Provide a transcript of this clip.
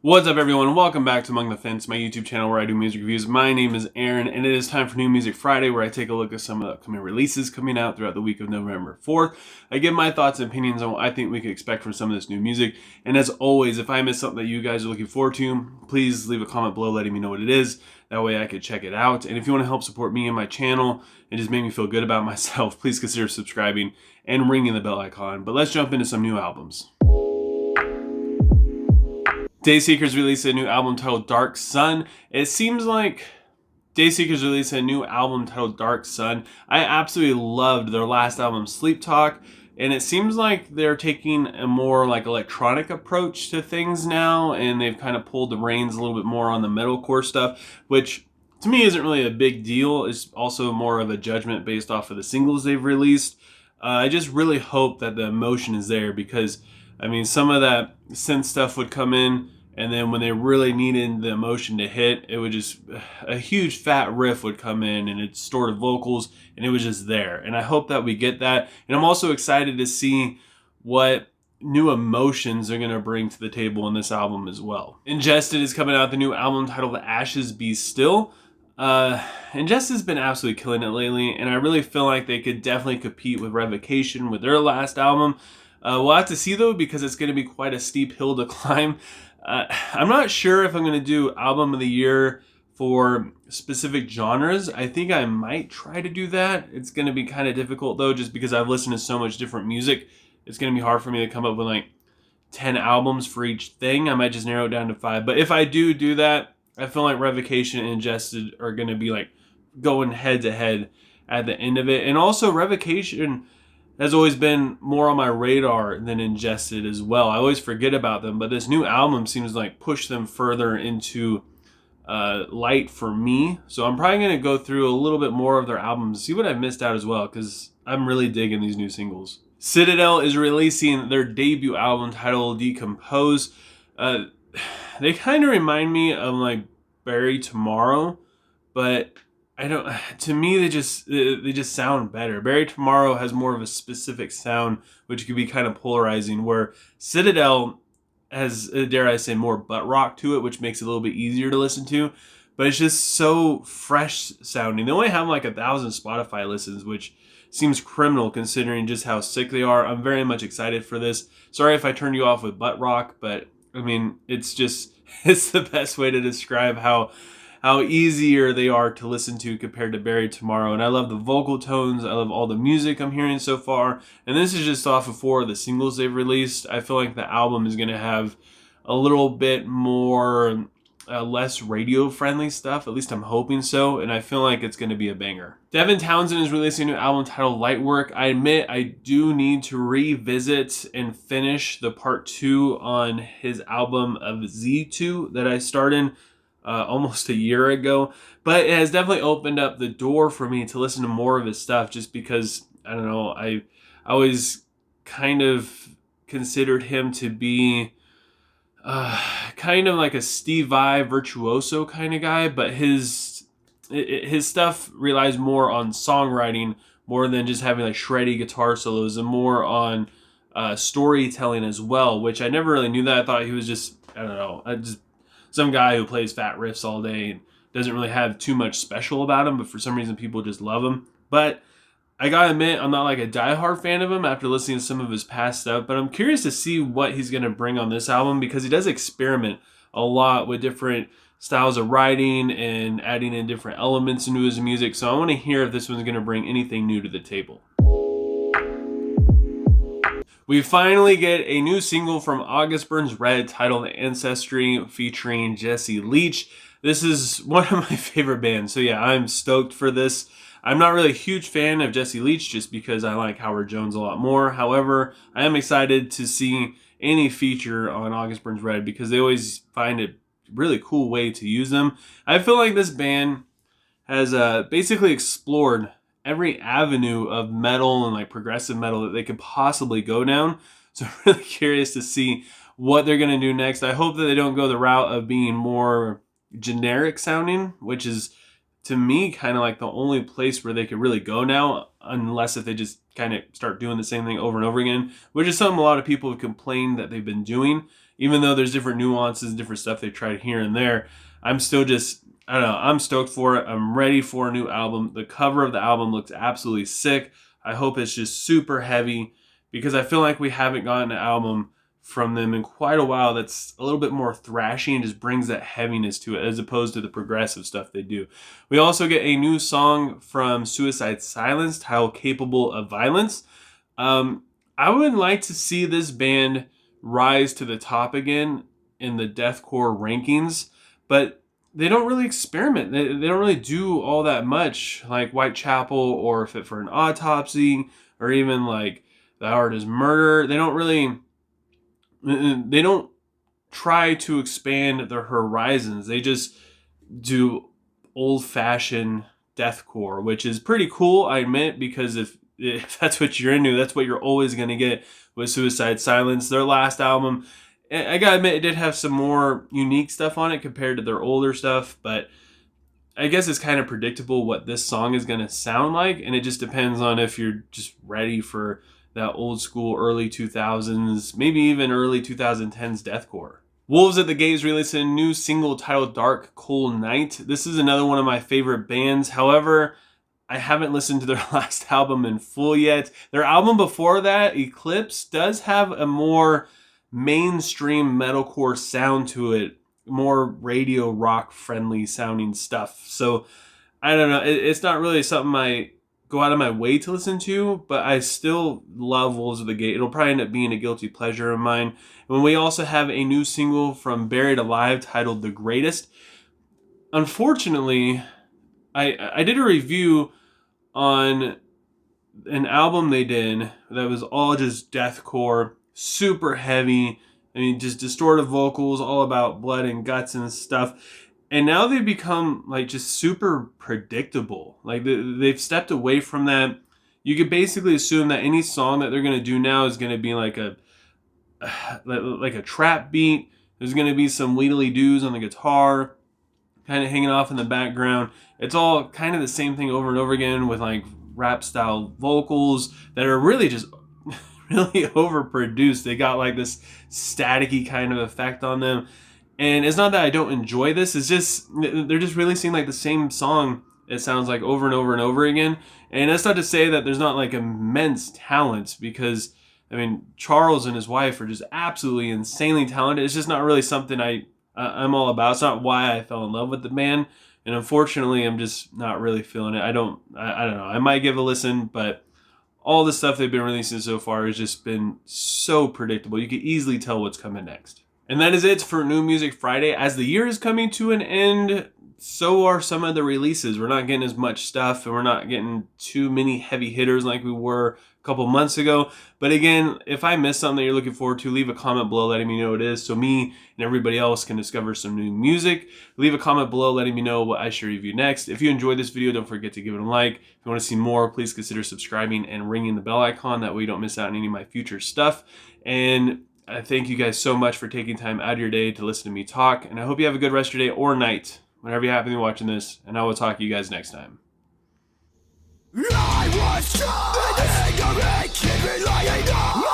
What's up, everyone? Welcome back to Among the Fence, my YouTube channel where I do music reviews. My name is Aaron, and it is time for New Music Friday, where I take a look at some of the upcoming releases coming out throughout the week of November 4th. I give my thoughts and opinions on what I think we can expect from some of this new music. And as always, if I miss something that you guys are looking forward to, please leave a comment below letting me know what it is. That way I could check it out. And if you want to help support me and my channel and just make me feel good about myself, please consider subscribing and ringing the bell icon. But let's jump into some new albums. Dayseeker's released a new album titled Dark Sun. It seems like Dayseeker's released a new album titled Dark Sun. I absolutely loved their last album, Sleep Talk, and it seems like they're taking a more like electronic approach to things now, and they've kind of pulled the reins a little bit more on the metalcore stuff, which to me isn't really a big deal. It's also more of a judgment based off of the singles they've released. I just really hope that the emotion is there, because I mean, some of that synth stuff would come in, and then when they really needed the emotion to hit, it would just, a huge fat riff would come in and it distorted vocals, and it was just there. And I hope that we get that. And I'm also excited to see what new emotions they're going to bring to the table in this album as well. Ingested is coming out, the new album titled Ashes Be Still. Ingested's been absolutely killing it lately, and I really feel like they could definitely compete with Revocation with their last album. We'll have to see though, because it's going to be quite a steep hill to climb. I'm not sure if I'm going to do album of the year for specific genres. I think I might try to do that. It's going to be kind of difficult though, just because I've listened to so much different music. It's going to be hard for me to come up with like 10 albums for each thing. I might just narrow it down to 5. But if I do that, I feel like Revocation and Ingested are going to be like going head to head at the end of it. And also Revocation has always been more on my radar than Ingested as well. I always forget about them, but this new album seems like push them further into light for me. So I'm probably going to go through a little bit more of their albums, see what I've missed out as well, because I'm really digging these new singles. Citadel is releasing their debut album titled Decompose. They kind of remind me of like Berriee Tomorrow, but I don't. To me, they just sound better. Berriee Tomorrow has more of a specific sound, which could be kind of polarizing. Where Citadel has, dare I say, more butt rock to it, which makes it a little bit easier to listen to. But it's just so fresh sounding. They only have like 1,000 Spotify listens, which seems criminal considering just how sick they are. I'm very much excited for this. Sorry if I turned you off with butt rock, but I mean, it's the best way to describe how easier they are to listen to compared to Berriee Tomorrow. And I love the vocal tones. I love all the music I'm hearing so far. And this is just off of 4 of the singles they've released. I feel like the album is going to have a little bit more, less radio-friendly stuff. At least I'm hoping so. And I feel like it's going to be a banger. Devin Townsend is releasing a new album titled Lightwork. I admit I do need to revisit and finish the part 2 on his album of Z2 that I started almost a year ago, but it has definitely opened up the door for me to listen to more of his stuff, just because, I don't know, I always kind of considered him to be kind of like a Steve Vai virtuoso kind of guy, but his stuff relies more on songwriting more than just having like shreddy guitar solos, and more on storytelling as well, which I never really knew that. I thought he was just, I don't know, some guy who plays fat riffs all day and doesn't really have too much special about him, but for some reason people just love him. But I gotta admit, I'm not like a diehard fan of him after listening to some of his past stuff, but I'm curious to see what he's gonna bring on this album, because he does experiment a lot with different styles of writing and adding in different elements into his music. So I want to hear if this one's gonna bring anything new to the table. We finally get a new single from August Burns Red titled Ancestry, featuring Jesse Leach. This is one of my favorite bands, so yeah, I'm stoked for this. I'm not really a huge fan of Jesse Leach just because I like Howard Jones a lot more. However, I am excited to see any feature on August Burns Red, because they always find a really cool way to use them. I feel like this band has basically explored every avenue of metal and like progressive metal that they could possibly go down. So I'm really curious to see what they're going to do next. I hope that they don't go the route of being more generic sounding, which is to me kind of like the only place where they could really go now, unless if they just kind of start doing the same thing over and over again, which is something a lot of people have complained that they've been doing. even though there's different nuances, different stuff they tried here and there, I'm still just, I don't know, I'm stoked for it. I'm ready for a new album. The cover of the album looks absolutely sick. I hope it's just super heavy, because I feel like we haven't gotten an album from them in quite a while that's a little bit more thrashy and just brings that heaviness to it, as opposed to the progressive stuff they do. We also get a new song from Suicide Silence titled Capable of Violence. I would like to see this band rise to the top again in the deathcore rankings, but they don't really experiment. They don't really do all that much, like Whitechapel or Fit for an Autopsy, or even like The Art is Murder. They don't try to expand their horizons. They just do old-fashioned deathcore, which is pretty cool, I admit, because if that's what you're into, that's what you're always going to get with Suicide Silence. Their last album, I gotta admit, it did have some more unique stuff on it compared to their older stuff, but I guess it's kind of predictable what this song is going to sound like, and it just depends on if you're just ready for that old school early 2000s, maybe even early 2010s deathcore. Wolves at the Gate is releasing a new single titled Dark Cold Night. This is another one of my favorite bands. However, I haven't listened to their last album in full yet. Their album before that, Eclipse, does have a more mainstream metalcore sound to it, more radio rock friendly sounding stuff. So I don't know, it's not really something I go out of my way to listen to, but I still love Wolves of the Gate. It'll probably end up being a guilty pleasure of mine. And we also have a new single from Buried Alive titled The Gratest. Unfortunately, I did a review on an album they did that was all just deathcore, super heavy. I mean, just distorted vocals, all about blood and guts and stuff. And now they've become like just super predictable. Like they've stepped away from that. You could basically assume that any song that they're going to do now is going to be like a trap beat. There's going to be some wheedly doos on the guitar, kind of hanging off in the background. It's all kind of the same thing over and over again with like rap style vocals that are really just really overproduced. They got like this staticky kind of effect on them. And it's not that I don't enjoy this, it's just they're just releasing like the same song, it sounds like, over and over and over again. And that's not to say that there's not like immense talent, because I mean, Charles and his wife are just absolutely insanely talented. It's just not really something I'm all about. It's not why I fell in love with the band. And unfortunately, I'm just not really feeling it. I don't know. I might give a listen, but all the stuff they've been releasing so far has just been so predictable. You can easily tell what's coming next. And that is it for New Music Friday. As the year is coming to an end, so are some of the releases. We're not getting as much stuff, and we're not getting too many heavy hitters like we were a couple months ago. But again, if I missed something that you're looking forward to, leave a comment below letting me know what it is, so me and everybody else can discover some new music. Leave a comment below letting me know what I should review next. If you enjoyed this video, don't forget to give it a like. If you want to see more, please consider subscribing and ringing the bell icon. That way you don't miss out on any of my future stuff. And I thank you guys so much for taking time out of your day to listen to me talk. And I hope you have a good rest of your day or night, whenever you happen to be watching this. And I will talk to you guys next time. I was trying to make it lying